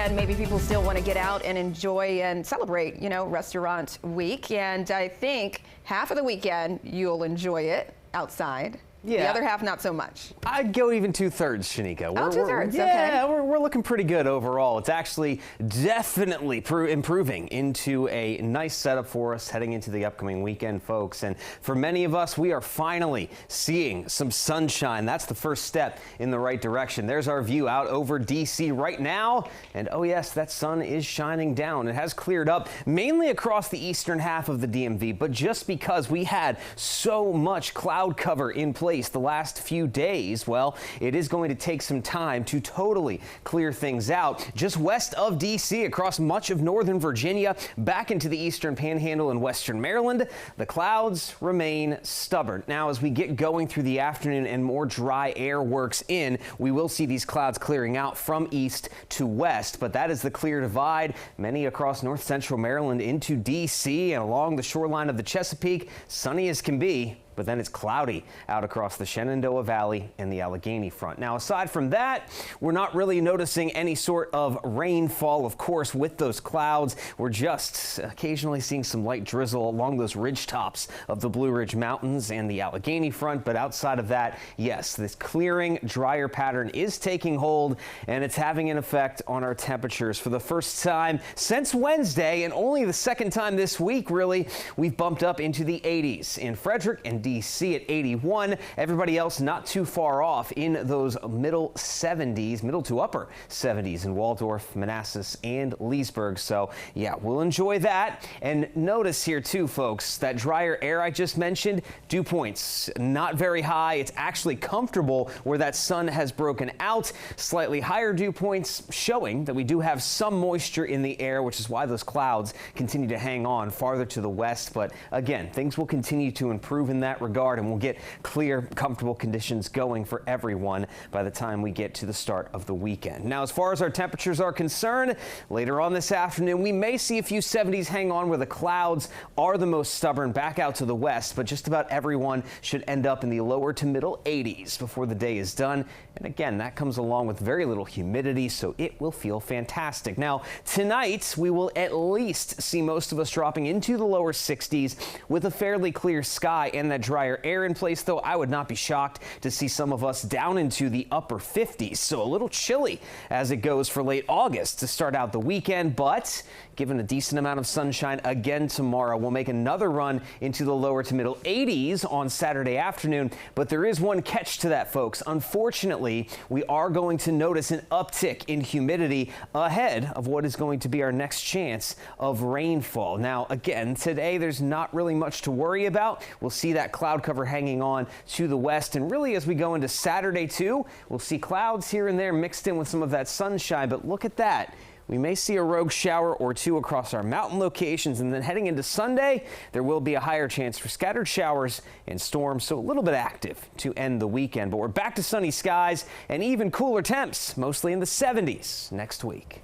weekend, maybe people still want to get out and enjoy and celebrate, restaurant week. And I think half of the weekend you'll enjoy it outside. Yeah. The other half, not so much. I'd go even 2/3, Shanika. Two-thirds, yeah, okay. We're looking pretty good overall. It's actually definitely improving into a nice setup for us heading into the upcoming weekend, folks. And for many of us, we are finally seeing some sunshine. That's the first step in the right direction. There's our view out over D.C. right now. And oh yes, that sun is shining down. It has cleared up mainly across the eastern half of the DMV, but just because we had so much cloud cover in place the last few days, well, it is going to take some time to totally clear things out. Just west of D.C., across much of northern Virginia, back into the eastern panhandle in western Maryland, the clouds remain stubborn. Now, as we get going through the afternoon and more dry air works in, we will see these clouds clearing out from east to west, but that is the clear divide. Many across north central Maryland into D.C. and along the shoreline of the Chesapeake, sunny as can be. But then it's cloudy out across the Shenandoah Valley and the Allegheny front. Now, aside from that, we're not really noticing any sort of rainfall, of course, with those clouds. We're just occasionally seeing some light drizzle along those ridge tops of the Blue Ridge Mountains and the Allegheny front. But outside of that, yes, this clearing, drier pattern is taking hold, and it's having an effect on our temperatures. For the first time since Wednesday, and only the second time this week, really, we've bumped up into the 80s in Frederick and D.C. at 81. Everybody else not too far off in those middle 70s, middle to upper 70s in Waldorf, Manassas, and Leesburg. So yeah, we'll enjoy that. And notice here too, folks, that drier air I just mentioned, dew points not very high. It's actually comfortable where that sun has broken out. Slightly higher dew points showing that we do have some moisture in the air, which is why those clouds continue to hang on farther to the west. But again, things will continue to improve in that regard, and we'll get clear, comfortable conditions going for everyone by the time we get to the start of the weekend. Now, as far as our temperatures are concerned, later on this afternoon, we may see a few 70s hang on where the clouds are the most stubborn back out to the west, but just about everyone should end up in the lower to middle 80s before the day is done. And again, that comes along with very little humidity, so it will feel fantastic. Now, tonight, we will at least see most of us dropping into the lower 60s with a fairly clear sky and that drier air in place, though I would not be shocked to see some of us down into the upper 50s. So a little chilly as it goes for late August to start out the weekend, but given a decent amount of sunshine again tomorrow, we'll make another run into the lower to middle 80s on Saturday afternoon. But there is one catch to that, folks. Unfortunately, we are going to notice an uptick in humidity ahead of what is going to be our next chance of rainfall. Now, again, today there's not really much to worry about. We'll see that cloud cover hanging on to the west, and really as we go into Saturday too, we'll see clouds here and there mixed in with some of that sunshine. But look at that. We may see a rogue shower or two across our mountain locations, and then heading into Sunday, there will be a higher chance for scattered showers and storms, so a little bit active to end the weekend. But we're back to sunny skies and even cooler temps, mostly in the 70s next week.